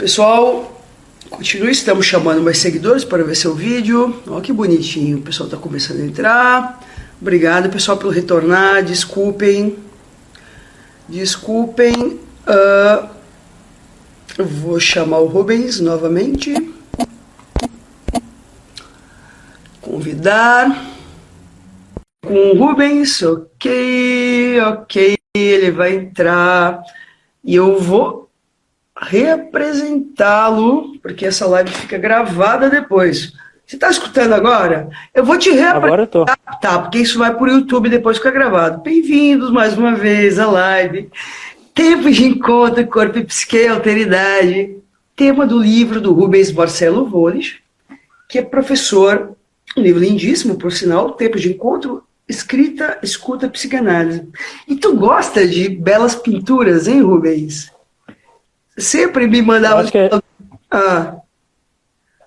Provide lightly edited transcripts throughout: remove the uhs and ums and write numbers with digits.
Pessoal, continue, estamos chamando mais seguidores para ver seu vídeo. Olha que bonitinho, o pessoal está começando a entrar. Obrigado, pessoal, pelo retornar. Desculpem. Eu vou chamar o Rubens novamente. Convidar. Com o Rubens, ok, ele vai entrar. E eu vou reapresentá-lo, porque essa live fica gravada depois. Você está escutando agora? Eu vou te reapresentar. Agora eu tô. Tá, porque isso vai para o YouTube e depois fica gravado. Bem-vindos mais uma vez à live. Tempos de encontro, corpo e psique, alteridade. Tema do livro do Rubens Marcelo Volles, que é professor, um livro lindíssimo, por sinal, Tempos de Encontro, Escrita, Escuta, Psicanálise. E tu gosta de belas pinturas, hein, Rubens? Sempre me mandava... Acho que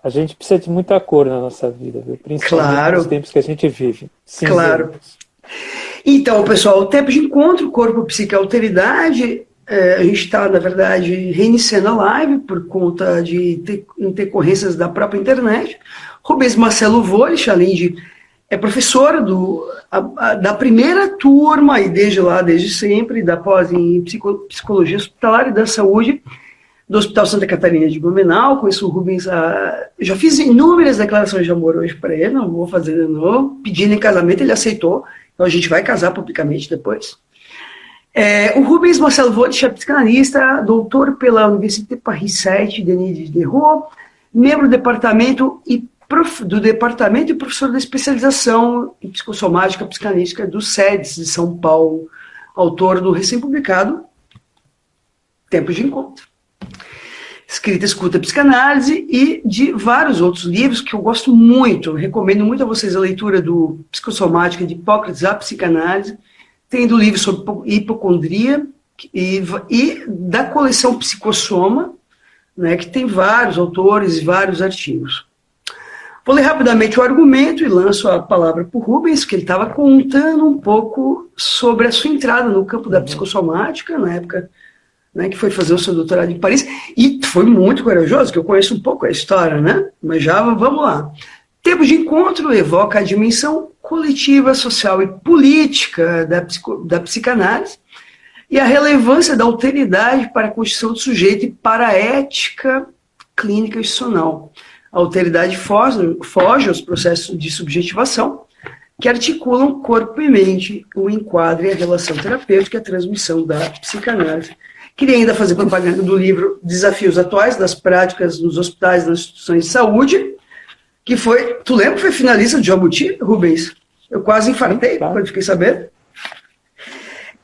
a gente precisa de muita cor na nossa vida, viu? Principalmente nos tempos que a gente vive. Claro. Então, pessoal, o tempo de encontro, corpo, psique, alteridade, a gente está, na verdade, reiniciando a live por conta de intercorrências da própria internet. Rubens Marcelo Volles, além de... é professor da primeira turma, e desde sempre, da pós em Psicologia Hospitalar e da Saúde, do Hospital Santa Catarina de Blumenau. Conheço o Rubens, já fiz inúmeras declarações de amor hoje para ele, não vou fazer de novo, pedindo em casamento, ele aceitou, então a gente vai casar publicamente depois. O Rubens Marcelo Volles é psicanalista, doutor pela Université Paris 7, Denis Diderot, membro do departamento e professor da especialização em psicossomática psicanalítica do SEDES de São Paulo, autor do recém-publicado Tempos de Encontro, Escrita, Escuta, Psicanálise, e de vários outros livros que eu gosto muito. Recomendo muito a vocês a leitura do Psicossomática de Hipócrates, a Psicanálise. Tem do livro sobre hipocondria e da coleção Psicossoma, né, que tem vários autores e vários artigos. Vou ler rapidamente o argumento e lanço a palavra para o Rubens, que ele estava contando um pouco sobre a sua entrada no campo da psicossomática, na época, né, que foi fazer o seu doutorado em Paris, e foi muito corajoso, que eu conheço um pouco a história, né? Mas já vamos lá. Tempos de Encontro evoca a dimensão coletiva, social e política da psicanálise e a relevância da alteridade para a constituição do sujeito e para a ética clínica institucional. A alteridade foge aos processos de subjetivação que articulam corpo e mente, o enquadro e a relação terapêutica e a transmissão da psicanálise. Queria ainda fazer propaganda do livro Desafios Atuais das Práticas nos Hospitais e nas Instituições de Saúde, que foi, tu lembra que foi finalista do Jabuti, Rubens? Eu quase infartei quando fiquei sabendo.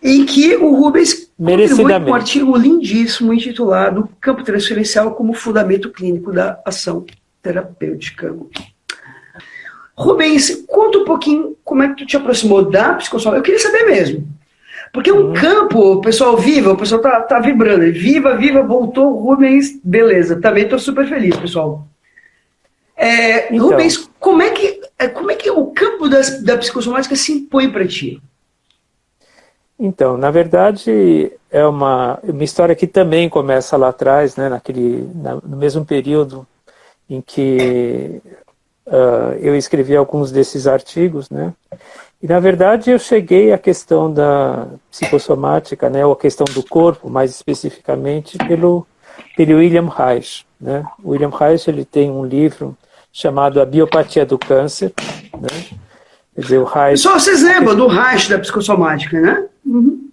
Em que o Rubens contribui com um artigo lindíssimo intitulado Campo Transferencial como Fundamento Clínico da Ação Terapêutica. Rubens, conta um pouquinho como é que tu te aproximou da psicossomática. Eu queria saber mesmo. Porque um campo, o pessoal viva, o pessoal tá vibrando. Viva, voltou, Rubens, beleza. Também estou super feliz, pessoal. Então, Rubens, como é que o campo da psicossomática se impõe para ti? Então, na verdade, é uma história que também começa lá atrás, né, no mesmo período em que eu escrevi alguns desses artigos, né? E, na verdade, eu cheguei à questão da psicossomática, né, ou a questão do corpo, mais especificamente, pelo William Reich, né? O William Reich, ele tem um livro chamado A Biopatia do Câncer, né? Quer dizer, o Reich... Só vocês lembram do Reich da psicossomática, né? Uhum.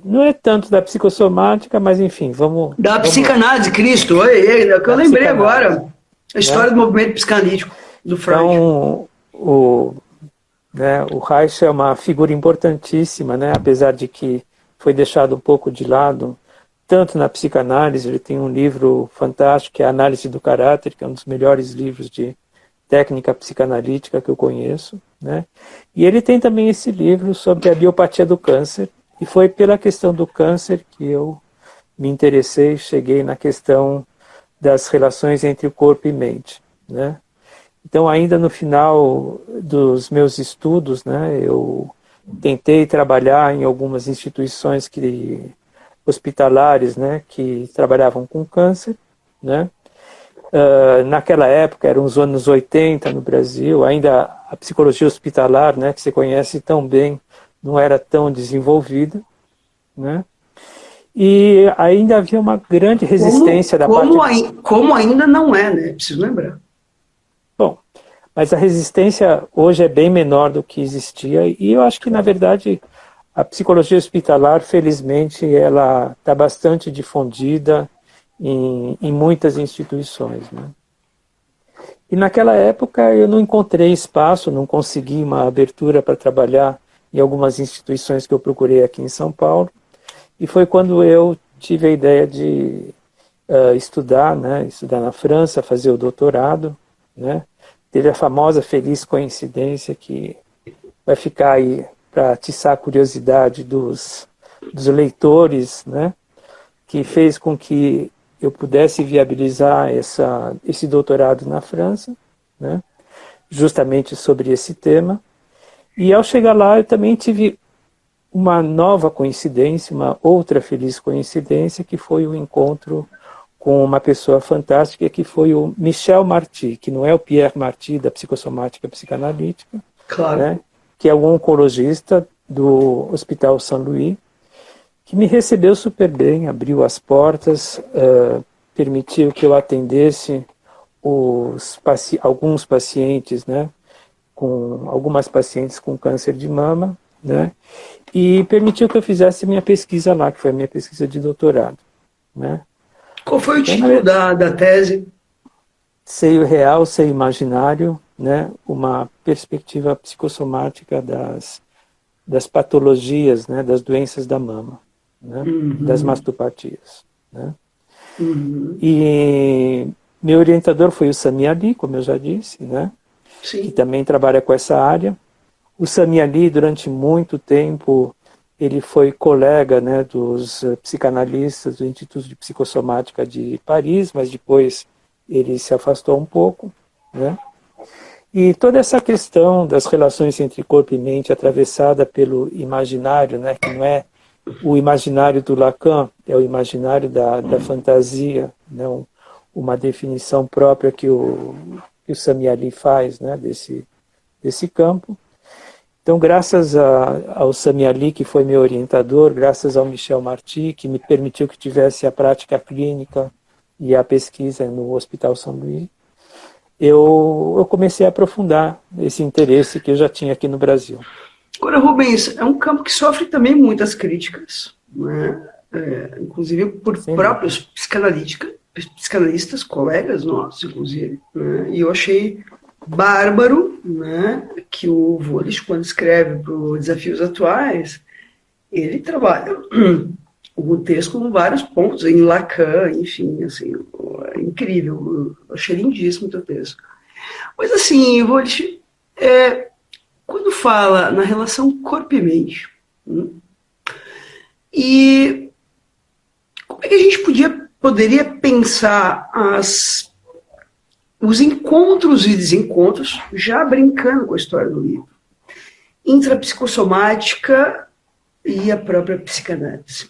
Não é tanto da psicossomática, mas, enfim, vamos... Da psicanálise, Cristo, é o que eu lembrei agora. A história do movimento psicanalítico do Freud. Então, o Reich é uma figura importantíssima, né? Apesar de que foi deixado um pouco de lado, tanto na psicanálise. Ele tem um livro fantástico, que é a Análise do Caráter, que é um dos melhores livros de técnica psicanalítica que eu conheço, né? E ele tem também esse livro sobre a biopatia do câncer, e foi pela questão do câncer que eu me interessei, cheguei na questão das relações entre o corpo e mente, né? Então, ainda no final dos meus estudos, né, eu tentei trabalhar em algumas instituições hospitalares, né, que trabalhavam com câncer, né? Naquela época, eram os anos 80 no Brasil, ainda a psicologia hospitalar, né, que você conhece tão bem, não era tão desenvolvida, né? E ainda havia uma grande resistência como ainda não é, né? Preciso lembrar. Bom, mas a resistência hoje é bem menor do que existia, e eu acho que, na verdade, a psicologia hospitalar, felizmente, ela está bastante difundida em muitas instituições, né? E naquela época eu não encontrei espaço, não consegui uma abertura para trabalhar em algumas instituições que eu procurei aqui em São Paulo, e foi quando eu tive a ideia de estudar, né? Estudar na França, fazer o doutorado, né? Teve a famosa feliz coincidência que vai ficar aí para atiçar a curiosidade dos leitores, né? Que fez com que eu pudesse viabilizar esse doutorado na França, né? Justamente sobre esse tema. E ao chegar lá eu também tive uma nova coincidência, uma outra feliz coincidência, que foi o encontro com uma pessoa fantástica, que foi o Michel Marty, que não é o Pierre Marty da psicossomática psicanalítica, claro, né? Que é um oncologista do Hospital São Luís, que me recebeu super bem, abriu as portas, permitiu que eu atendesse alguns pacientes, né, algumas pacientes com câncer de mama, né, e permitiu que eu fizesse minha pesquisa lá, que foi a minha pesquisa de doutorado, né. Qual foi o título da tese? Seio real, seio imaginário, né, uma perspectiva psicossomática das patologias, né, das doenças da mama, né, das mastopatias, né. E meu orientador foi o Sami Ali, como eu já disse, né, que também trabalha com essa área. O Sami Ali, durante muito tempo, ele foi colega, né, dos psicanalistas do Instituto de Psicossomática de Paris, mas depois ele se afastou um pouco, né. E toda essa questão das relações entre corpo e mente atravessada pelo imaginário, né, que não é o imaginário do Lacan, é o imaginário da fantasia, né, uma definição própria que o Sami Ali faz, né, desse campo. Então, graças ao Sami Ali, que foi meu orientador, graças ao Michel Marty, que me permitiu que tivesse a prática clínica e a pesquisa no Hospital São Luís, eu comecei a aprofundar esse interesse que eu já tinha aqui no Brasil. Agora, Rubens, é um campo que sofre também muitas críticas, né? Inclusive por próprios psicanalistas, colegas nossos, inclusive, né? E eu achei bárbaro, né, que o Volich, quando escreve para os Desafios Atuais, ele trabalha o texto com vários pontos, em Lacan, enfim, assim, é incrível, eu achei lindíssimo o teu texto. Mas assim, Volich, quando fala na relação corpo e mente, e como é que a gente poderia pensar os encontros e desencontros, já brincando com a história do livro, entre a psicossomática e a própria psicanálise?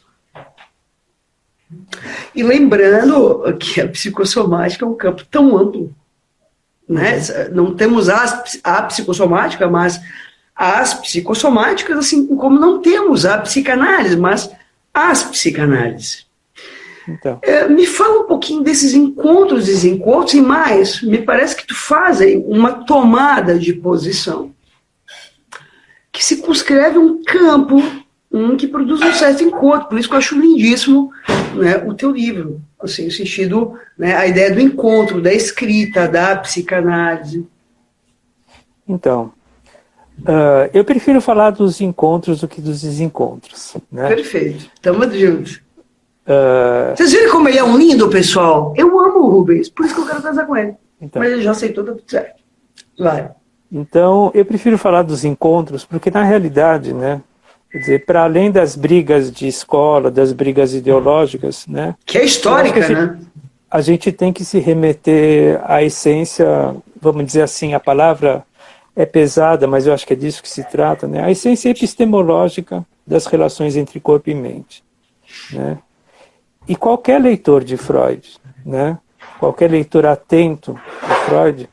E lembrando que a psicossomática é um campo tão amplo, né? Não temos a psicossomática, mas as psicossomáticas, assim como não temos a psicanálise, mas as psicanálises. Então. Me fala um pouquinho desses encontros e desencontros, e mais, me parece que tu faz aí uma tomada de posição que circunscreve um campo que produz um certo encontro. Por isso que eu acho lindíssimo, né, o teu livro, assim, no sentido, né, a ideia do encontro, da escrita, da psicanálise. Então, eu prefiro falar dos encontros do que dos desencontros, né? Perfeito, estamos juntos. Vocês viram como ele é um lindo, pessoal? Eu amo o Rubens, por isso que eu quero casar com ele. Então, mas ele já aceitou, tá tudo certo. Vai. Então, eu prefiro falar dos encontros, porque na realidade, né, quer dizer, para além das brigas de escola, das brigas ideológicas, né, que é histórica, né? A gente tem que se remeter à essência, vamos dizer assim, a palavra é pesada, mas eu acho que é disso que se trata, né, a essência epistemológica das relações entre corpo e mente, né? E qualquer leitor de Freud, né, qualquer leitor atento de Freud,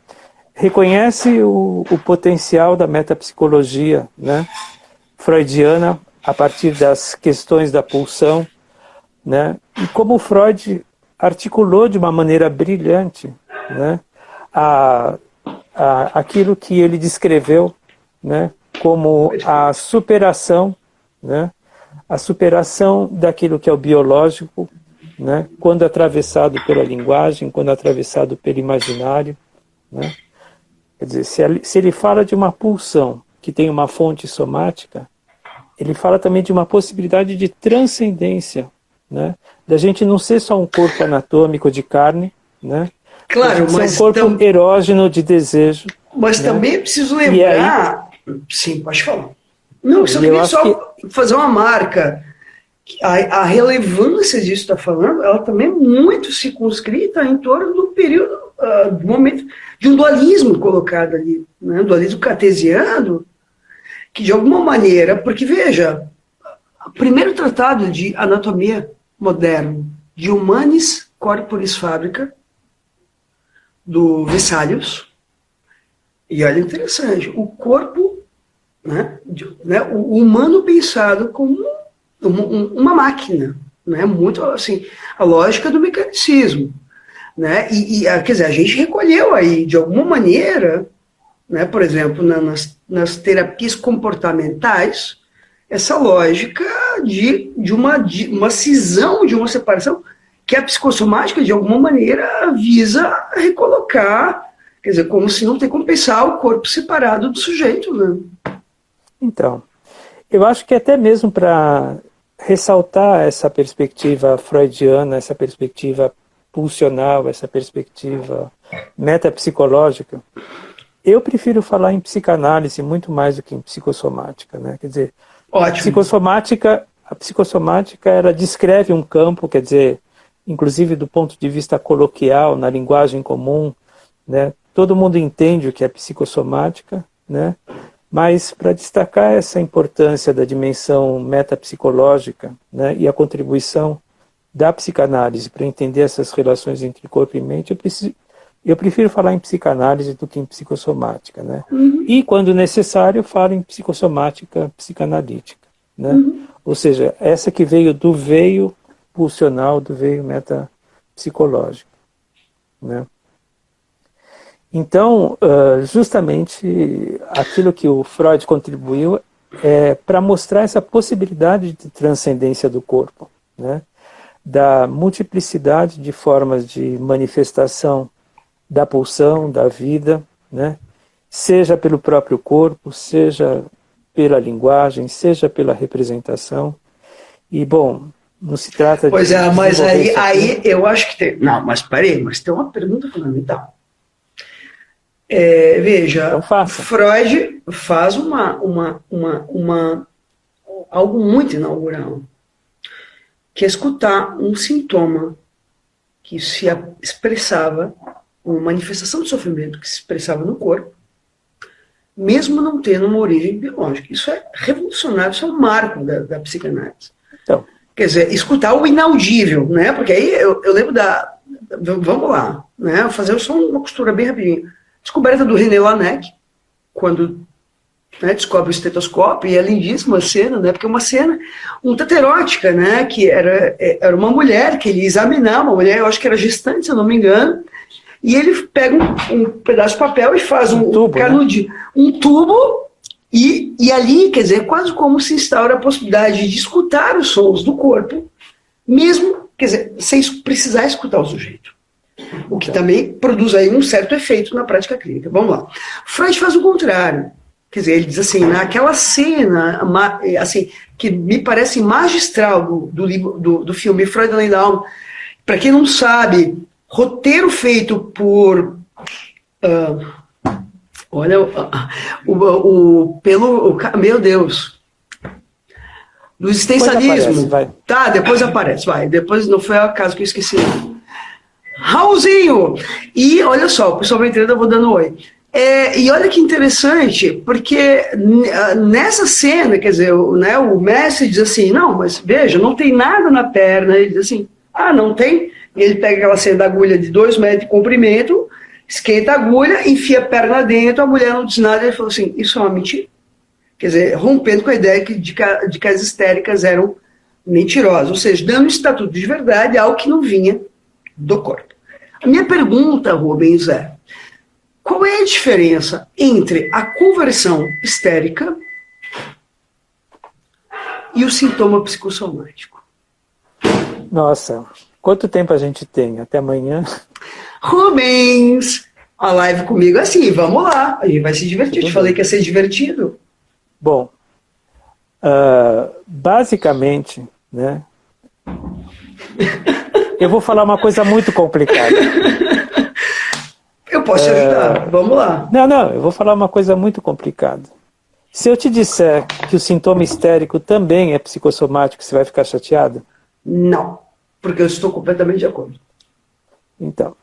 reconhece o potencial da metapsicologia, né, freudiana a partir das questões da pulsão, né, e como Freud articulou de uma maneira brilhante, né, aquilo que ele descreveu, né, como a superação, né, a superação daquilo que é o biológico, né, quando atravessado pela linguagem, quando atravessado pelo imaginário, né. Quer dizer, se ele fala de uma pulsão que tem uma fonte somática, ele fala também de uma possibilidade de transcendência, né? Da gente não ser só um corpo anatômico de carne, né? Claro, mas ser um corpo erógeno de desejo. Mas né? também é preciso lembrar... Sim, pode falar. Não, eu queria só fazer uma marca. A relevância disso que está falando, ela também é muito circunscrita em torno do período, do momento de um dualismo colocado ali, né? Um dualismo cartesiano, que de alguma maneira, porque veja, o primeiro tratado de anatomia moderno, de Humanis Corporis Fabrica, do Vesalius, e olha interessante, o corpo, né, o humano pensado como uma máquina, né, muito assim, a lógica do mecanicismo, né, quer dizer, a gente recolheu aí, de alguma maneira, né, por exemplo, nas terapias comportamentais, essa lógica de uma cisão, de uma separação, que a psicossomática, de alguma maneira, visa recolocar, quer dizer, como se não tem como pensar o corpo separado do sujeito, né? Então, eu acho que até mesmo para ressaltar essa perspectiva freudiana, essa perspectiva pulsional, essa perspectiva metapsicológica, eu prefiro falar em psicanálise muito mais do que em psicossomática, né? Quer dizer, Ótimo. a psicossomática ela descreve um campo, quer dizer, inclusive do ponto de vista coloquial, na linguagem comum, né? Todo mundo entende o que é psicossomática, né? Mas para destacar essa importância da dimensão metapsicológica, né, e a contribuição da psicanálise para entender essas relações entre corpo e mente, eu prefiro falar em psicanálise do que em psicossomática, né? E, quando necessário, falo em psicossomática psicanalítica, né? Ou seja, essa que veio do veio pulsional, do veio metapsicológico, né? Então, justamente aquilo que o Freud contribuiu é para mostrar essa possibilidade de transcendência do corpo, né? Da multiplicidade de formas de manifestação da pulsão, da vida, né? Seja pelo próprio corpo, seja pela linguagem, seja pela representação. E, bom, não se trata Pois é, mas aí eu acho que tem... Não, mas parei, mas tem uma pergunta fundamental. Veja, então Freud faz algo muito inaugural, que é escutar um sintoma que se expressava, uma manifestação de sofrimento que se expressava no corpo, mesmo não tendo uma origem biológica. Isso é revolucionário, isso é um marco da psicanálise. Então, quer dizer, escutar o inaudível, né? Porque aí eu lembro vamos lá, né? Vou fazer só uma costura bem rapidinho. Descoberta do René Laennec, quando, né, descobre o estetoscópio, e é lindíssima a cena, né? Porque é uma cena um tanto erótica, né? Que era uma mulher que ele ia examinar, uma mulher, eu acho que era gestante, se eu não me engano, e ele pega um pedaço de papel e faz um tubo, canudinho, né? Um tubo, e ali, quer dizer, quase como se instaura a possibilidade de escutar os sons do corpo, mesmo, quer dizer, sem precisar escutar o sujeito. O que também produz aí um certo efeito na prática clínica. Vamos lá. Freud faz o contrário. Quer dizer, ele diz assim, naquela cena, assim, que me parece magistral do filme Freud Além da Alma, para quem não sabe, roteiro feito por... olha, meu Deus, do existencialismo. Depois aparece, vai. Depois não foi o caso que eu esqueci. Raulzinho! E olha só, o pessoal vai entrando, eu vou dando oi. E olha que interessante, porque nessa cena, quer dizer, o mestre diz assim, não, mas veja, não tem nada na perna. Ele diz assim, não tem? Ele pega aquela cena da agulha de 2 metros de comprimento, esquenta a agulha, enfia a perna dentro, a mulher não diz nada, ele falou assim, isso é uma mentira. Quer dizer, rompendo com a ideia de que as histéricas eram mentirosas, ou seja, dando estatuto de verdade algo que não vinha do corpo. A minha pergunta, Rubens, é: qual é a diferença entre a conversão histérica e o sintoma psicossomático? Nossa, quanto tempo a gente tem? Até amanhã? Rubens, a live comigo é assim, vamos lá, a gente vai se divertir. Te falei que ia ser divertido. Bom, basicamente, né, eu vou falar uma coisa muito complicada. Eu posso te ajudar, vamos lá. Não, eu vou falar uma coisa muito complicada. Se eu te disser que o sintoma histérico também é psicossomático, você vai ficar chateado? Não, porque eu estou completamente de acordo. Então,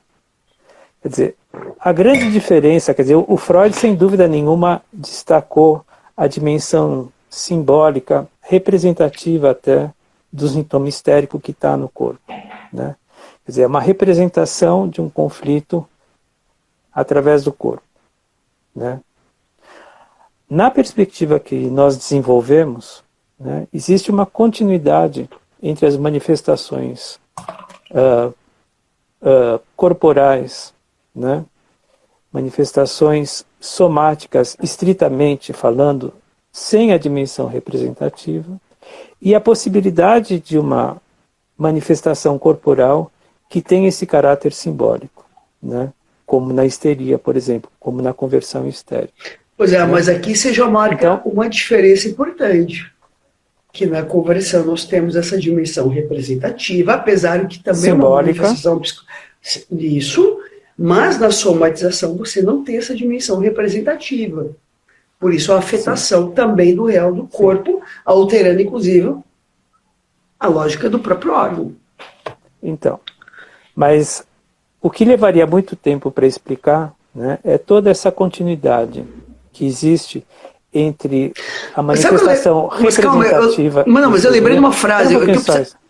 quer dizer, a grande diferença, quer dizer, o Freud, sem dúvida nenhuma, destacou a dimensão simbólica, representativa até, do sintoma histérico que está no corpo, né? Quer dizer, é uma representação de um conflito através do corpo, né? Na perspectiva que nós desenvolvemos, né, existe uma continuidade entre as manifestações corporais, né, manifestações somáticas, estritamente falando, sem a dimensão representativa, e a possibilidade de uma manifestação corporal que tem esse caráter simbólico, né, como na histeria, por exemplo, como na conversão histérica. Pois é, mas aqui você já marca então, uma diferença importante, que na conversão nós temos essa dimensão representativa, apesar de que também simbólica, é uma manifestação disso, mas na somatização você não tem essa dimensão representativa. Por isso a afetação também do real do corpo, alterando inclusive a lógica do próprio órgão. Então, mas o que levaria muito tempo para explicar, né, é toda essa continuidade que existe entre a manifestação representativa... Mas eu lembrei de uma frase...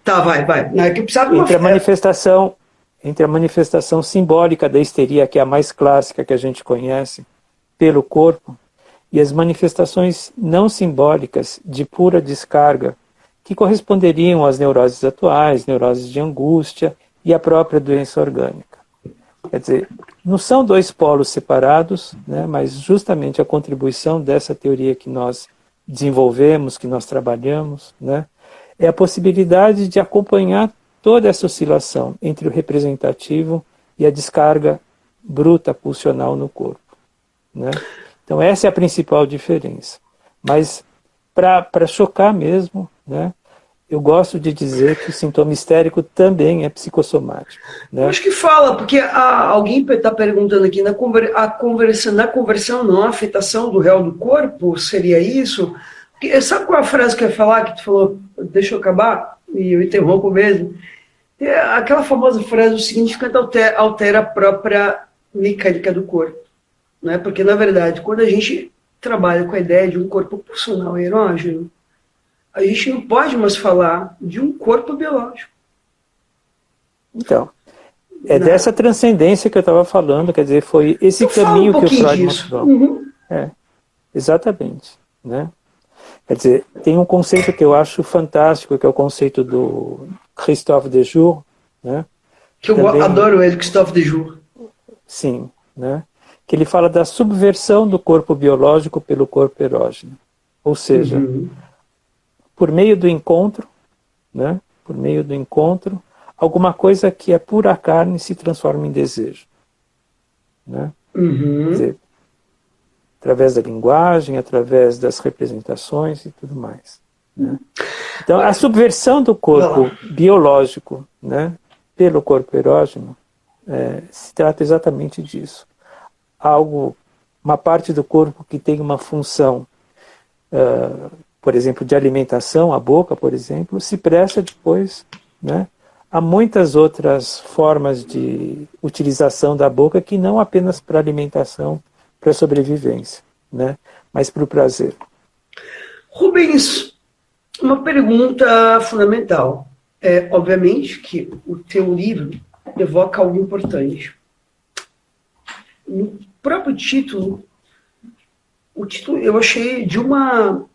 Tá, vai. Não, é que eu precisava de uma frase. Entre a manifestação simbólica da histeria, que é a mais clássica que a gente conhece, pelo corpo, e as manifestações não simbólicas de pura descarga, que corresponderiam às neuroses atuais, neuroses de angústia e a própria doença orgânica. Quer dizer, não são dois polos separados, né, mas justamente a contribuição dessa teoria que nós desenvolvemos, que nós trabalhamos, né, é a possibilidade de acompanhar toda essa oscilação entre o representativo e a descarga bruta pulsional no corpo, né? Então essa é a principal diferença. Mas para chocar mesmo, né, eu gosto de dizer que o sintoma histérico também é psicossomático, né? Eu acho que fala, porque alguém está perguntando aqui, na conversão não, a afetação do real do corpo, seria isso? Porque, sabe qual é a frase que eu ia falar, que tu falou, deixa eu acabar, e eu interrompo mesmo? É aquela famosa frase, o significante altera a própria mecânica do corpo. Né? Porque, na verdade, quando a gente trabalha com a ideia de um corpo pulsional erógeno, a gente não pode mais falar de um corpo biológico. Então, dessa transcendência que eu estava falando, quer dizer, foi esse caminho que o Freud mostrou. Uhum. Exatamente. Né? Quer dizer, tem um conceito que eu acho fantástico, que é o conceito do Christophe Dejour, né? Que eu adoro ele, Christophe Dejour. Sim, né? Que ele fala da subversão do corpo biológico pelo corpo erógeno. Ou seja, por meio do encontro, né? Por meio do encontro, alguma coisa que é pura carne se transforma em desejo. Né? Quer dizer, através da linguagem, através das representações e tudo mais. Né? Então, a subversão do corpo biológico, né, pelo corpo erógeno se trata exatamente disso. Uma parte do corpo que tem uma função, por exemplo, de alimentação, a boca, por exemplo, se presta depois, né, a muitas outras formas de utilização da boca que não apenas para alimentação, para sobrevivência, né, mas para o prazer. Rubens, uma pergunta fundamental. Obviamente que o teu livro evoca algo importante. No próprio título, o título eu achei de uma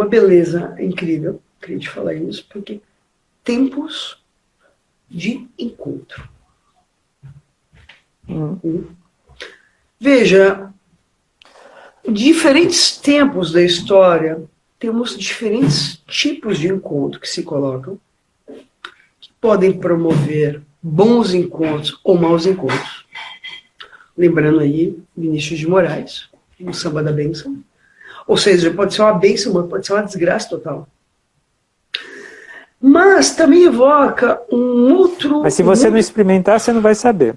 beleza incrível, queria te falar isso, porque tempos de encontro. Veja, diferentes tempos da história, temos diferentes tipos de encontro que se colocam, que podem promover bons encontros ou maus encontros. Lembrando aí, Vinícius de Moraes, o Samba da Bênção. Ou seja, pode ser uma bênção, mas pode ser uma desgraça total. Mas também evoca um outro... Mas se você não experimentar, você não vai saber.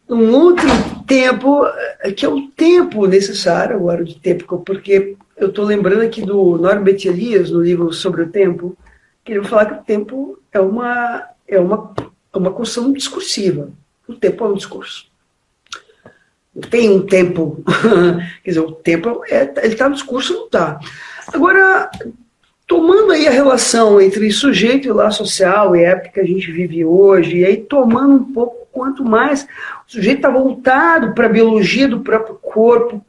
Um outro tempo, que é o tempo necessário, agora de tempo, porque eu estou lembrando aqui do Norbert Elias, no livro Sobre o Tempo, que ele vai falar que o tempo é uma construção discursiva. O tempo é um discurso. Tem um tempo, quer dizer, o tempo, ele está no discurso, não está. Agora, tomando aí a relação entre sujeito e laço social e época que a gente vive hoje, e aí tomando um pouco, quanto mais o sujeito está voltado para a biologia do próprio corpo,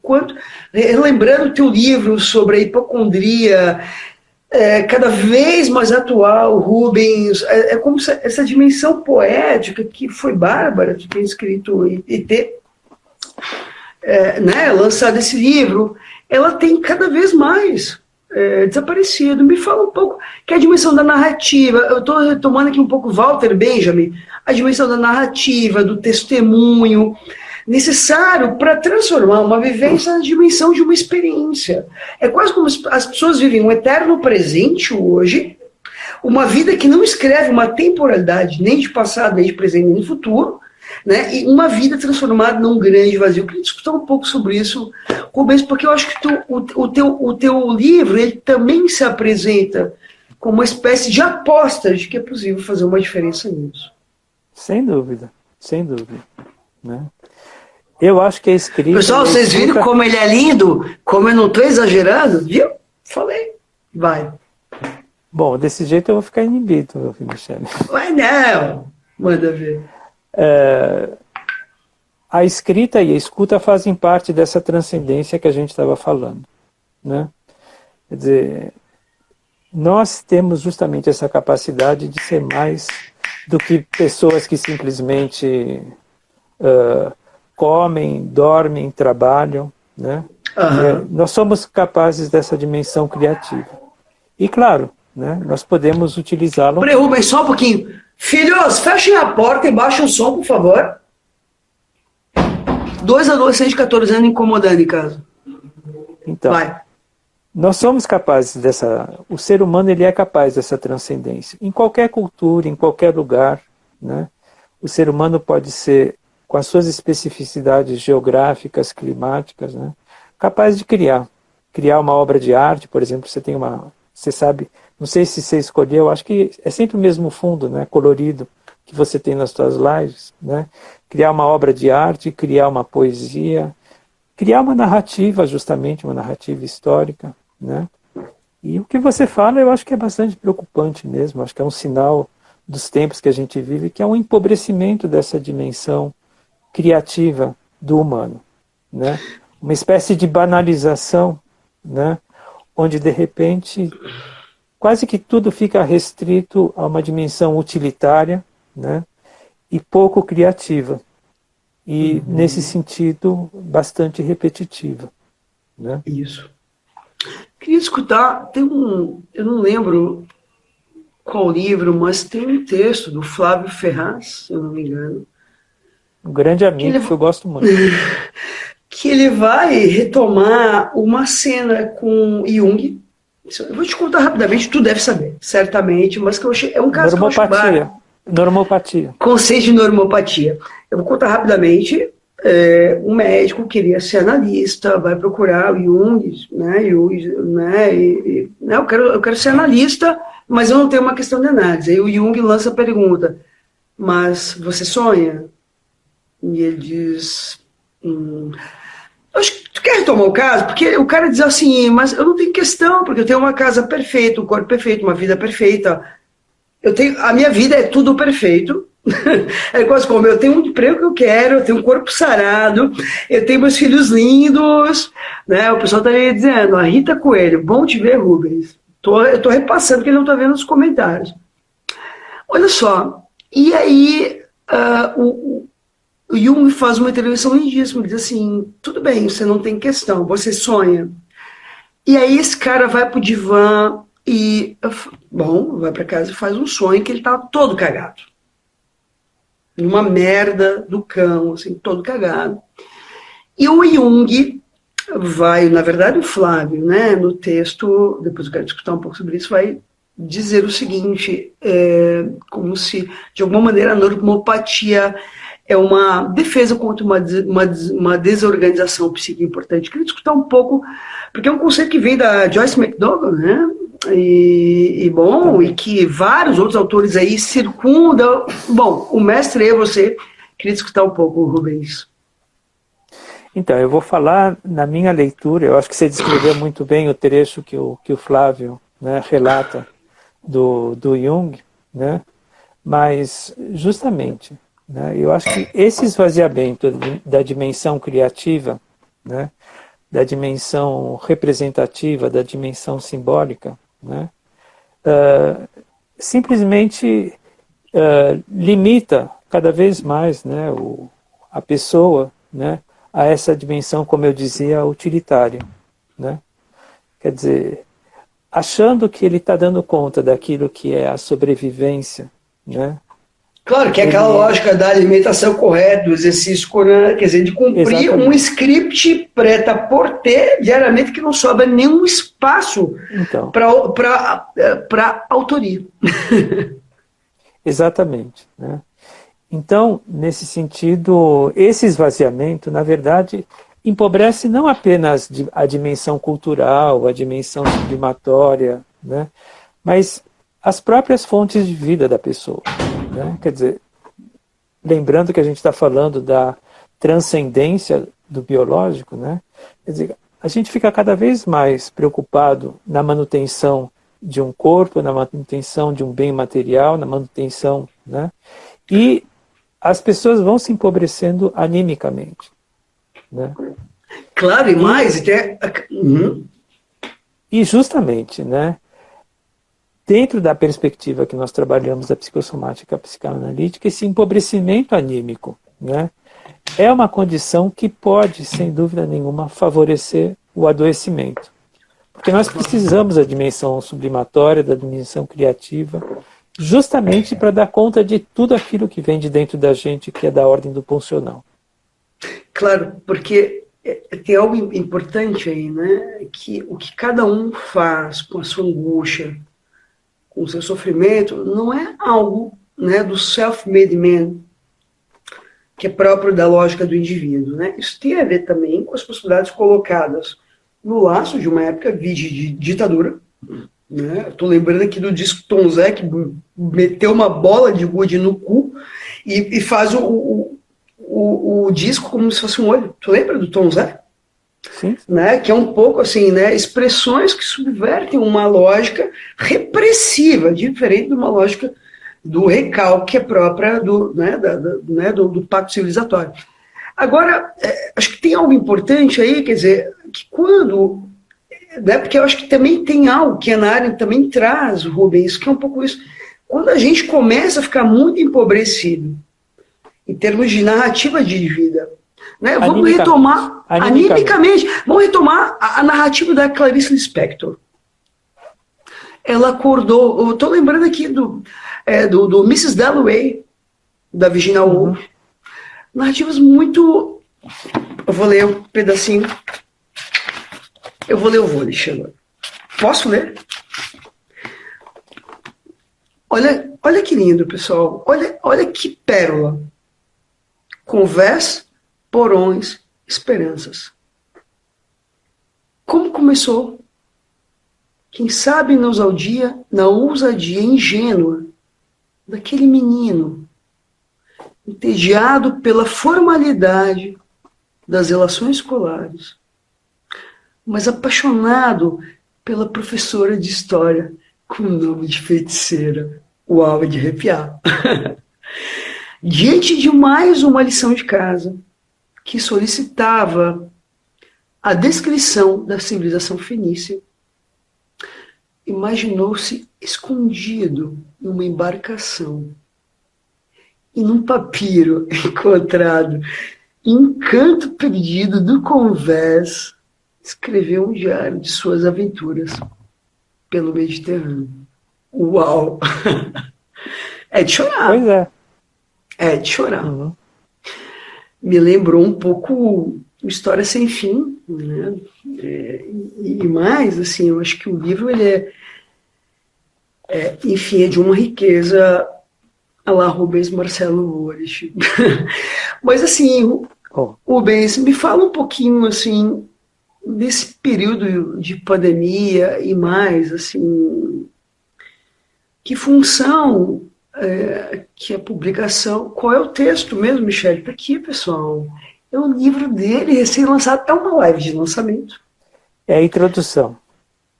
lembrando o teu livro sobre a hipocondria, cada vez mais atual, Rubens, é como se essa dimensão poética que foi Bárbara, que tem escrito e ter lançado esse livro, ela tem cada vez mais desaparecido. Me fala um pouco que é a dimensão da narrativa. Eu estou retomando aqui um pouco Walter Benjamin, a dimensão da narrativa, do testemunho, necessário para transformar uma vivência na dimensão de uma experiência. É quase como as pessoas vivem um eterno presente hoje, uma vida que não escreve uma temporalidade nem de passado, nem de presente, nem de futuro, né? E uma vida transformada num grande vazio. Eu queria discutir um pouco sobre isso, Rubens, porque eu acho que o teu livro ele também se apresenta como uma espécie de aposta de que é possível fazer uma diferença nisso. Sem dúvida, sem dúvida. Né? Eu acho que a escrita... Pessoal, vocês viram como ele é lindo? Como eu não estou exagerando? Viu? Falei. Vai. Bom, desse jeito eu vou ficar inibido, Michele. Mas não. Manda ver. A escrita e a escuta fazem parte dessa transcendência que a gente estava falando. Né? Quer dizer, nós temos justamente essa capacidade de ser mais do que pessoas que simplesmente comem, dormem, trabalham. Né? Nós somos capazes dessa dimensão criativa. E claro, né, nós podemos utilizá-lo... Peraí, Rubens, só um pouquinho. Filhos, fechem a porta e baixem o som, por favor. 2 adolescentes de 14 anos incomodando em casa. Então, vai. Nós somos capazes dessa... O ser humano ele é capaz dessa transcendência. Em qualquer cultura, em qualquer lugar, né? O ser humano pode ser, com as suas especificidades geográficas, climáticas, né? Capaz de criar uma obra de arte, por exemplo, você sabe, não sei se você escolheu, acho que é sempre o mesmo fundo, né, colorido, que você tem nas suas lives, né? Criar uma obra de arte, criar uma poesia, criar uma narrativa, justamente, uma narrativa histórica, né? E o que você fala, eu acho que é bastante preocupante mesmo, acho que é um sinal dos tempos que a gente vive, que é um empobrecimento dessa dimensão criativa do humano, né? Uma espécie de banalização, né? Onde, de repente, quase que tudo fica restrito a uma dimensão utilitária, né? E pouco criativa. E, nesse sentido, bastante repetitiva. Né? Isso. Queria escutar, eu não lembro qual livro, mas tem um texto do Flávio Ferraz, se eu não me engano. Um grande amigo que eu gosto muito. Que ele vai retomar uma cena com Jung. Eu vou te contar rapidamente, tu deve saber, certamente, mas que eu achei, é um caso normopatia. Normopatia. Conceito de normopatia. Eu vou contar rapidamente. Um médico queria ser analista, vai procurar o Jung, né? Eu quero ser analista, mas eu não tenho uma questão de análise. Aí o Jung lança a pergunta: mas você sonha? E ele diz: acho que tu quer retomar o caso? Porque o cara diz assim: mas eu não tenho questão, porque eu tenho uma casa perfeita, um corpo perfeito, uma vida perfeita. a minha vida é tudo perfeito. É quase como eu tenho um emprego que eu quero, eu tenho um corpo sarado, eu tenho meus filhos lindos, né? O pessoal tá aí dizendo, a Rita Coelho, bom te ver, Rubens. Eu tô repassando que ele não tá vendo os comentários. Olha só, e aí o Jung faz uma intervenção lindíssima, ele diz assim, tudo bem, você não tem questão, você sonha. E aí esse cara vai pro divã e, bom, vai para casa e faz um sonho que ele tá todo cagado. Numa merda do cão, assim, todo cagado. E o Jung vai, na verdade o Flávio, né, no texto, depois eu quero discutir um pouco sobre isso, vai dizer o seguinte, como se, de alguma maneira, a normopatia é uma defesa contra uma desorganização psíquica importante. Eu queria discutir um pouco, porque é um conceito que vem da Joyce McDougall, né? E que vários outros autores aí circundam. Bom, o mestre é você. Queria discutir um pouco, Rubens. Então, eu vou falar na minha leitura, eu acho que você descreveu muito bem o trecho que o Flávio, né, relata do Jung, né? Mas justamente, né, eu acho que esse esvaziamento da dimensão criativa, né, da dimensão representativa, da dimensão simbólica, né, simplesmente limita cada vez mais, né, a pessoa, né, a essa dimensão, como eu dizia, utilitária, né? Quer dizer, achando que ele está dando conta daquilo que é a sobrevivência, né? Claro que é aquela lógica da alimentação correta, do exercício correto, quer dizer, de cumprir um script preta por ter diariamente que não sobra nenhum espaço então, para autoria. Exatamente, né? Então, nesse sentido, esse esvaziamento, na verdade, empobrece não apenas a dimensão cultural, a dimensão sublimatória, né, mas as próprias fontes de vida da pessoa. Né? Quer dizer, lembrando que a gente está falando da transcendência do biológico, né? Quer dizer, a gente fica cada vez mais preocupado na manutenção de um corpo, na manutenção de um bem material, na manutenção, né? E as pessoas vão se empobrecendo animicamente, né? Claro, e mais... E justamente, né, dentro da perspectiva que nós trabalhamos da psicossomática psicanalítica, esse empobrecimento anímico, né, é uma condição que pode, sem dúvida nenhuma, favorecer o adoecimento. Porque nós precisamos da dimensão sublimatória, da dimensão criativa, justamente para dar conta de tudo aquilo que vem de dentro da gente, que é da ordem do funcional. Claro, porque tem algo importante aí, né? Que o que cada um faz com a sua angústia, com o seu sofrimento, não é algo, né, do self-made man, que é próprio da lógica do indivíduo, né? Isso tem a ver também com as possibilidades colocadas no laço de uma época de ditadura. Né? Estou lembrando aqui do disco Tom Zé, que meteu uma bola de gude no cu e faz o disco como se fosse um olho. Tu lembra do Tom Zé? Sim. Né? Que é um pouco assim, né? Expressões que subvertem uma lógica repressiva, diferente de uma lógica do recalque que é própria do pacto civilizatório. Agora, acho que tem algo importante aí, quer dizer, que quando... Né, porque eu acho que também tem algo que a Ana Arendt também traz, Rubens, que é um pouco isso. Quando a gente começa a ficar muito empobrecido, em termos de narrativa de vida, né, vamos retomar, animicamente, vamos retomar a narrativa da Clarice Lispector. Ela acordou, eu estou lembrando aqui do Mrs. Dalloway, da Virginia Woolf. Narrativas muito... Eu vou ler um pedacinho. Eu vou ler o Volish agora. Posso ler? Olha que lindo, pessoal. Olha que pérola. Convés, porões, esperanças. Como começou? Quem sabe na ousadia ingênua daquele menino, entediado pela formalidade das relações escolares, mas apaixonado pela professora de história com o nome de feiticeira. Uau, é de arrepiar. Diante de mais uma lição de casa que solicitava a descrição da civilização fenícia, imaginou-se escondido numa embarcação e num papiro encontrado em canto perdido do convés, escreveu um diário de suas aventuras pelo Mediterrâneo. Uau! É de chorar. Pois é. É de chorar. Uhum. Me lembrou um pouco História Sem Fim, né? E mais, assim, eu acho que o livro ele enfim, é de uma riqueza a la Rubens Marcelo Orich. Mas assim, Rubens, me fala um pouquinho assim desse período de pandemia e mais, assim, que função que a publicação... Qual é o texto mesmo, Michele? Está aqui, pessoal. É um livro dele, recém-lançado. É uma live de lançamento. É a introdução.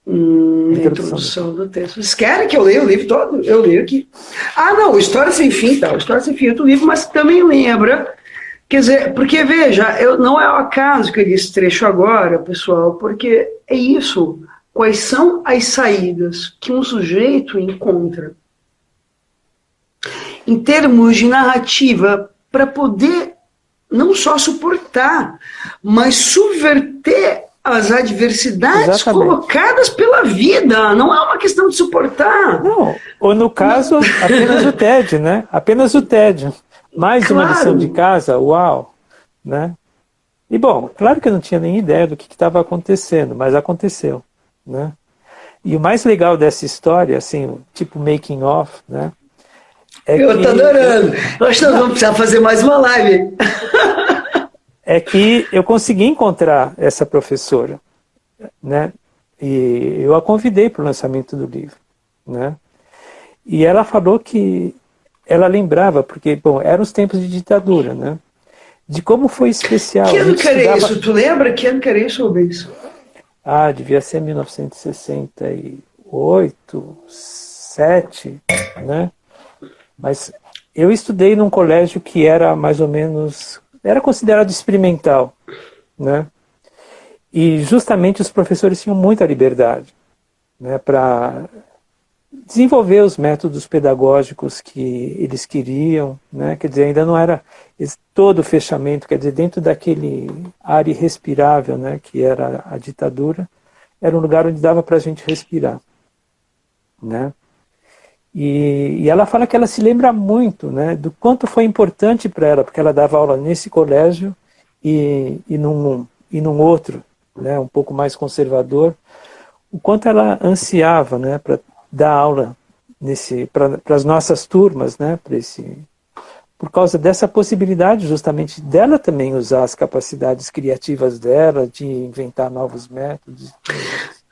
Introdução do texto. Vocês querem que eu leia o livro todo? Eu leio aqui. Ah, não, História Sem Fim, tá. História Sem Fim é outro livro, mas também lembra... Quer dizer, porque, veja, não é o acaso que eu li esse trecho agora, pessoal, porque é isso. Quais são as saídas que um sujeito encontra em termos de narrativa para poder não só suportar, mas subverter as adversidades Exatamente. colocadas pela vida. Não é uma questão de suportar. Não, ou no caso, apenas o TED, né? Apenas o TED. Mais uma lição de casa, uau, né? E bom, claro que eu não tinha nem ideia do que estava acontecendo, mas aconteceu, né? E o mais legal dessa história, assim, tipo making of, né? Eu tô adorando. Nós vamos precisar fazer mais uma live. É que eu consegui encontrar essa professora, né? E eu a convidei para o lançamento do livro, né? E ela falou que ela lembrava, porque, bom, eram os tempos de ditadura, né? De como foi especial. Que ano que era isso? Tu lembra? Que ano que era isso, Rubens? Ah, devia ser 1968, 7, né? Mas eu estudei num colégio que era mais ou menos... Era considerado experimental, né? E justamente os professores tinham muita liberdade, né, para desenvolver os métodos pedagógicos que eles queriam, né? Quer dizer, ainda não era todo o fechamento, quer dizer, dentro daquele ar irrespirável, né, que era a ditadura, era um lugar onde dava para a gente respirar, né? E ela fala que ela se lembra muito, né, do quanto foi importante para ela, porque ela dava aula nesse colégio e num outro, né, um pouco mais conservador, o quanto ela ansiava, né, para dar aula para as nossas turmas, né, por causa dessa possibilidade justamente dela também usar as capacidades criativas dela, de inventar novos métodos.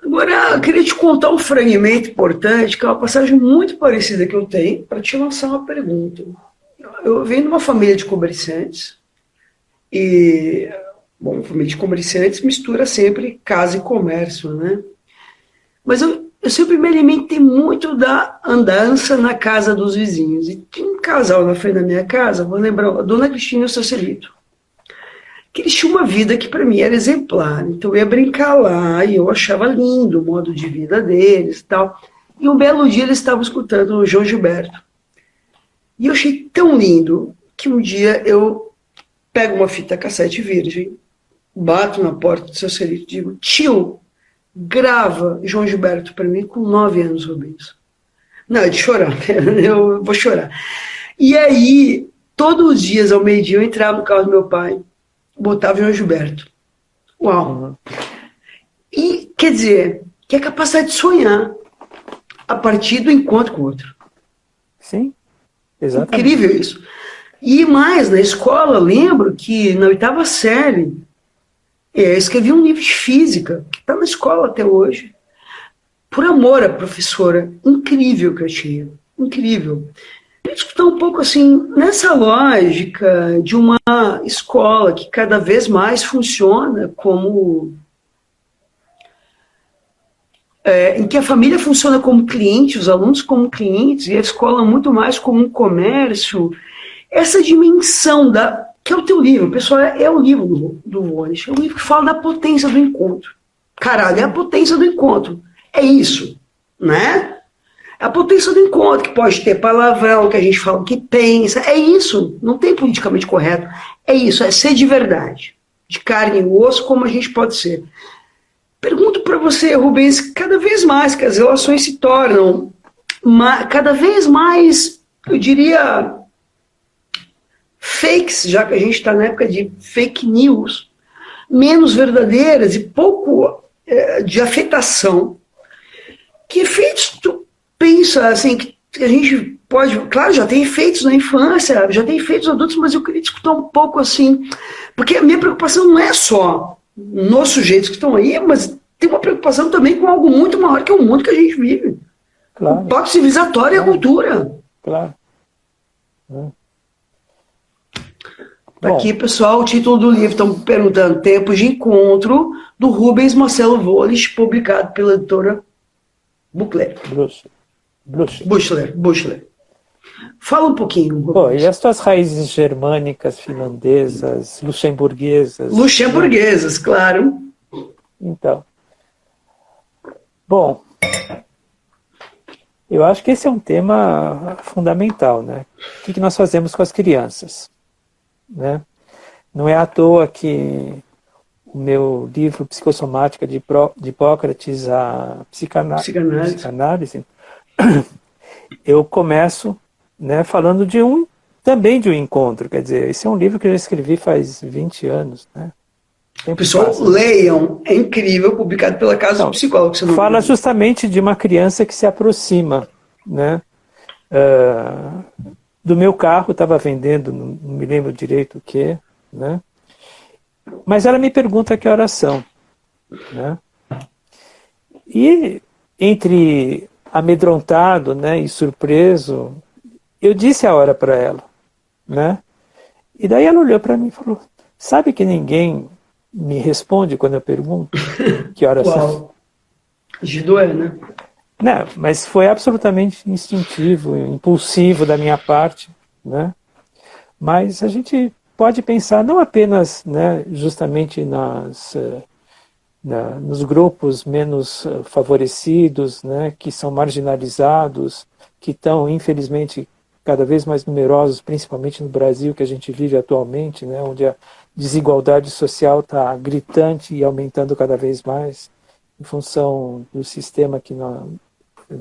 Agora, eu queria te contar um fragmento importante, que é uma passagem muito parecida que eu tenho, para te lançar uma pergunta. Eu venho de uma família de comerciantes, e, bom, família de comerciantes mistura sempre casa e comércio, né? Mas eu sempre me alimentei muito da andança na casa dos vizinhos. E tinha um casal na frente da minha casa, vou lembrar, a Dona Cristina e o seu Celito, que eles tinham uma vida que para mim era exemplar. Então eu ia brincar lá e eu achava lindo o modo de vida deles e tal. E um belo dia eles estavam escutando o João Gilberto. E eu achei tão lindo que um dia eu pego uma fita cassete virgem, bato na porta do seu Celito e digo: tio, grava João Gilberto para mim com 9 anos, Rubens. Não, é de chorar, eu vou chorar. E aí, todos os dias ao meio-dia eu entrava no carro do meu pai, botava João Gilberto. Uau! E, quer dizer, que é capacidade de sonhar a partir do encontro com o outro. Sim, exatamente. Incrível isso. E mais, na escola, lembro que na 8ª série, eu escrevi um livro de física, que está na escola até hoje, por amor à professora incrível que eu tinha. Incrível. Escutar um pouco assim, nessa lógica de uma escola que cada vez mais funciona como em que a família funciona como cliente, os alunos como clientes, e a escola muito mais como um comércio. Essa dimensão que é o teu livro, pessoal, é o livro do Voynich, é um livro que fala da potência do encontro. Caralho, é a potência do encontro. É isso, né? É a potência do encontro, que pode ter palavrão, que a gente fala o que pensa. É isso, não tem politicamente correto. É isso, é ser de verdade. De carne e osso, como a gente pode ser. Pergunto para você, Rubens, cada vez mais que as relações se tornam cada vez mais, eu diria, fakes, já que a gente está na época de fake news, menos verdadeiras e pouco de afetação. Que efeitos tu pensa, assim, que a gente pode... Claro, já tem efeitos na infância, já tem efeitos adultos, mas eu queria discutir um pouco, assim, porque a minha preocupação não é só nos sujeitos que estão aí, mas tem uma preocupação também com algo muito maior, que é o mundo que a gente vive. Claro. O pacto civilizatório e a cultura. Claro. Aqui, pessoal, o título do livro, estão perguntando, Tempos de Encontro, do Rubens Marcelo Voynich, publicado pela editora Buchler. Buchler. Fala um pouquinho, Rubens. Pô, e as tuas raízes germânicas, finlandesas, luxemburguesas? Luxemburguesas, claro. Então. Bom, eu acho que esse é um tema fundamental, né? O que nós fazemos com as crianças? Né? Não é à toa que o meu livro Psicossomática de Hipócrates, a psicanálise, eu começo, né, falando também de um encontro. Quer dizer, esse é um livro que eu já escrevi faz 20 anos. Né? Pessoal, leiam, é incrível, publicado pela Casa do Psicólogo. Fala justamente de uma criança que se aproxima, né? Do meu carro, estava vendendo, não me lembro direito o que, né? Mas ela me pergunta que horas são, né? E entre amedrontado, né, e surpreso, eu disse a hora para ela, né? E daí ela olhou para mim e falou: sabe que ninguém me responde quando eu pergunto que horas são? De doer, né? Não, mas foi absolutamente instintivo, impulsivo da minha parte, né? Mas a gente pode pensar não apenas, né, justamente nos grupos menos favorecidos, né, que são marginalizados, que estão, infelizmente, cada vez mais numerosos, principalmente no Brasil, que a gente vive atualmente, né, onde a desigualdade social está gritante e aumentando cada vez mais, em função do sistema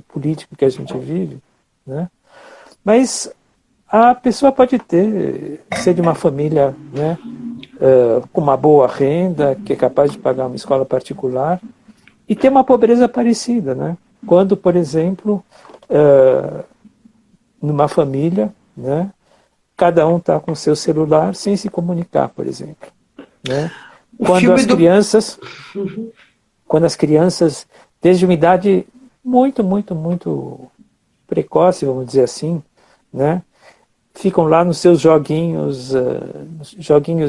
político que a gente vive, né? Mas a pessoa pode ser de uma família, né, com uma boa renda, que é capaz de pagar uma escola particular, e ter uma pobreza parecida, né? Quando, por exemplo, numa família, né, cada um está com seu celular sem se comunicar, por exemplo, né? Quando as crianças, desde uma idade muito, muito, muito precoce, vamos dizer assim, né, ficam lá nos seus joguinhos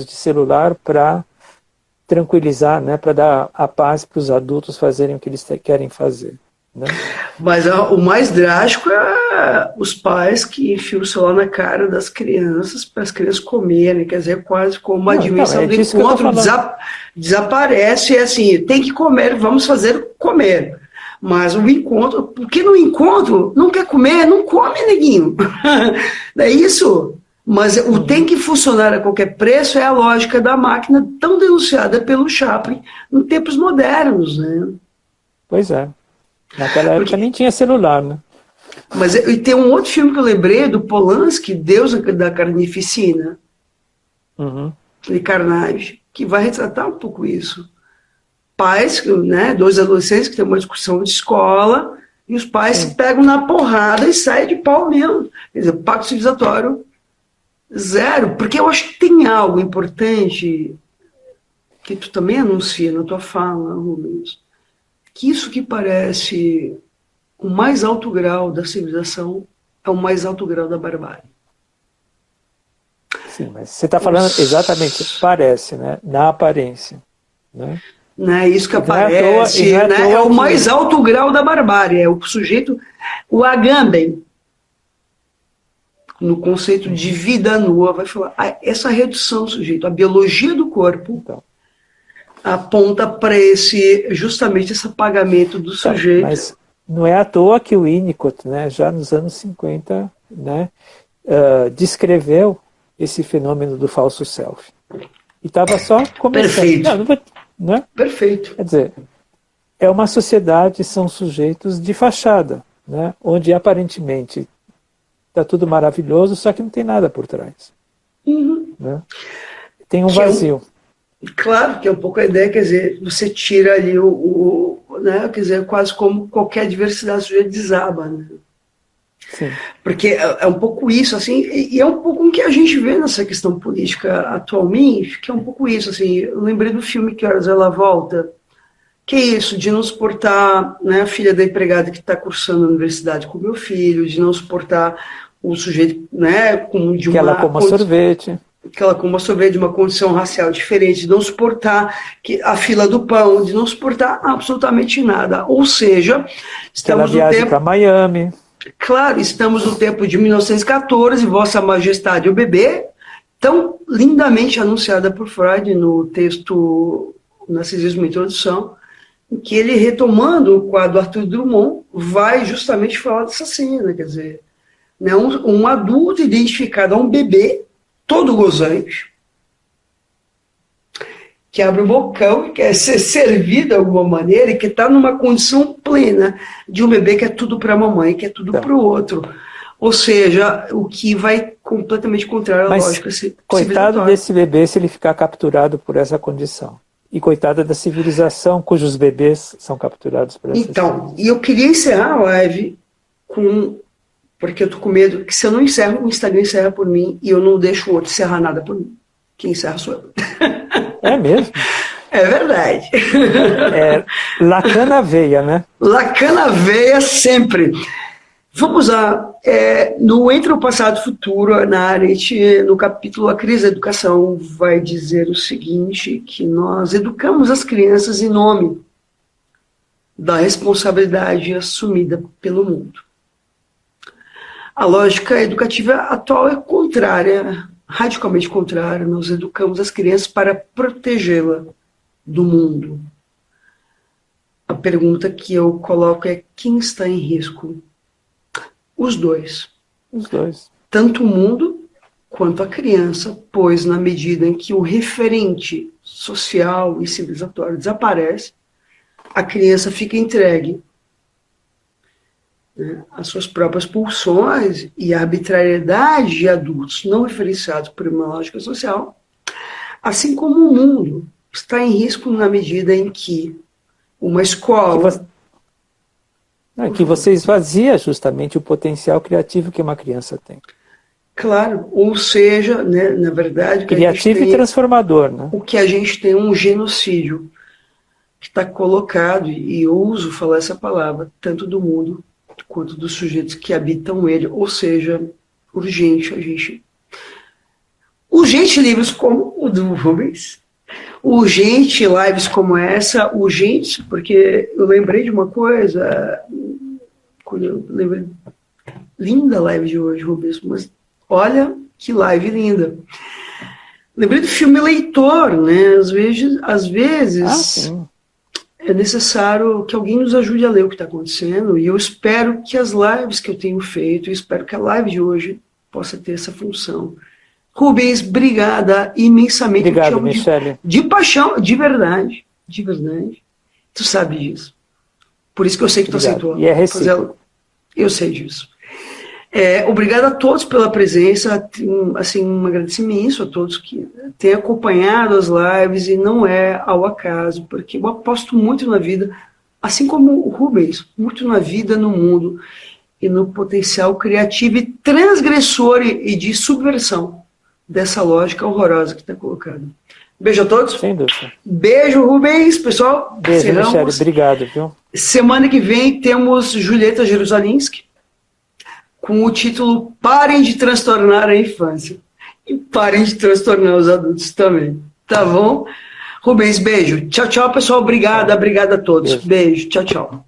de celular para tranquilizar, né, para dar a paz para os adultos fazerem o que eles querem fazer. Né? Mas o mais drástico é os pais que enfiam o celular na cara das crianças para as crianças comerem, quer dizer, quase como a dimensão do encontro desaparece, e assim, tem que comer, vamos fazer comer. Mas o encontro, porque no encontro não quer comer, não come, neguinho. Não é isso? Mas o tem que funcionar a qualquer preço é a lógica da máquina tão denunciada pelo Chaplin em tempos modernos, né? Pois é. Naquela época nem tinha celular, né? Mas e tem um outro filme que eu lembrei, do Polanski, Deus da Carnificina, de Carnage, que vai retratar um pouco isso. Pais, né, dois adolescentes que têm uma discussão de escola, e os pais se pegam na porrada e saem de pau mesmo. Quer dizer, pacto civilizatório zero. Porque eu acho que tem algo importante que tu também anuncia na tua fala, Rubens, que isso que parece o mais alto grau da civilização é o mais alto grau da barbárie. Sim, mas você está falando exatamente, parece, né? Na aparência. Né? né? Isso que aparece, né? É o mais alto grau da barbárie, é o sujeito, o Agamben, no conceito de vida nua, vai falar, essa redução do sujeito, a biologia do corpo, então, aponta para justamente esse apagamento do sujeito. Mas não é à toa que o Winnicott, né, já nos anos 50, né, descreveu esse fenômeno do falso self. E estava só começando. Perfeito. Né? Perfeito. Quer dizer, é uma sociedade, são sujeitos de fachada, né, onde aparentemente está tudo maravilhoso, só que não tem nada por trás. Uhum. Né? Tem um vazio. Claro que é um pouco a ideia, quer dizer, você tira ali né, quer dizer, quase como qualquer diversidade sujeito desaba, né? Sim. Porque é um pouco isso, assim, e é um pouco o que a gente vê nessa questão política atualmente, que é um pouco isso, assim, eu lembrei do filme Que Horas Ela Volta, que é isso, de não suportar, né, a filha da empregada que está cursando a universidade com o meu filho, de não suportar o sujeito, né, que ela coma sorvete. Que ela coma sorvete de uma condição racial diferente, de não suportar a fila do pão, de não suportar absolutamente nada. Ou seja, estamos no tempo para Miami. Claro, estamos no tempo de 1914, Vossa Majestade o Bebê, tão lindamente anunciada por Freud no texto Narcisismo e Introdução, em que ele, retomando o quadro Arthur Drummond, vai justamente falar dessa cena, quer dizer, né, um adulto identificado a um bebê, todo gozante, que abre o bocão e quer ser servido de alguma maneira e que está numa condição plena de um bebê que é tudo para a mamãe, que é tudo para o outro. Ou seja, o que vai completamente contrário à lógica civilizatória. Coitado desse bebê se ele ficar capturado por essa condição. E coitada da civilização cujos bebês são capturados por essa Então, e eu queria encerrar a live porque eu tô com medo que se eu não encerro, o Instagram encerra por mim e eu não deixo o outro encerrar nada por mim. Quem encerra sou eu. É mesmo? É verdade. É Lacan na veia, né? Lacan na veia sempre. Vamos lá. No Entre o Passado e o Futuro, na Arendt, no capítulo A Crise da Educação, vai dizer o seguinte, que nós educamos as crianças em nome da responsabilidade assumida pelo mundo. A lógica educativa atual é contrária, radicalmente contrária. Nós educamos as crianças para protegê-la do mundo. A pergunta que eu coloco é: quem está em risco? Os dois. Os dois. Tanto o mundo quanto a criança, pois na medida em que o referente social e civilizatório desaparece, a criança fica entregue, né, às suas próprias pulsões e à arbitrariedade de adultos não referenciados por uma lógica social, assim como o mundo está em risco na medida em que uma escola... Que você esvazia justamente o potencial criativo que uma criança tem. Claro, ou seja, né, na verdade... Criativo e transformador. Né? O que a gente tem é um genocídio que está colocado, e eu uso falar essa palavra, tanto do mundo quanto dos sujeitos que habitam ele, ou seja, urgente livros como o do Rubens, urgente lives como essa, urgente, porque eu lembrei de uma coisa, quando eu lembrei, linda live de hoje, Rubens, mas olha que live linda. Lembrei do filme Leitor, né? Às vezes é necessário que alguém nos ajude a ler o que está acontecendo, e eu espero que as lives que eu tenho feito, eu espero que a live de hoje possa ter essa função. Rubens, obrigada imensamente. Obrigado, Michele. De paixão, de verdade. Tu sabe disso. Por isso que eu sei que tu aceitou. E é recíproco. Eu sei disso. Obrigado a todos pela presença, assim, um agradecimento imenso a todos que têm acompanhado as lives, e não é ao acaso, porque eu aposto muito na vida, assim como o Rubens, muito na vida, no mundo, e no potencial criativo e transgressor e de subversão dessa lógica horrorosa que está colocada. Beijo a todos. Sem dúvida. Beijo, Rubens, pessoal. Beijo, Michele. Obrigado, viu? Semana que vem temos Julieta Jerusalinski, com o título Parem de Transtornar a Infância. E parem de transtornar os adultos também. Tá bom? Rubens, beijo. Tchau, tchau, pessoal. Obrigada, obrigada a todos. Beijo, tchau, tchau.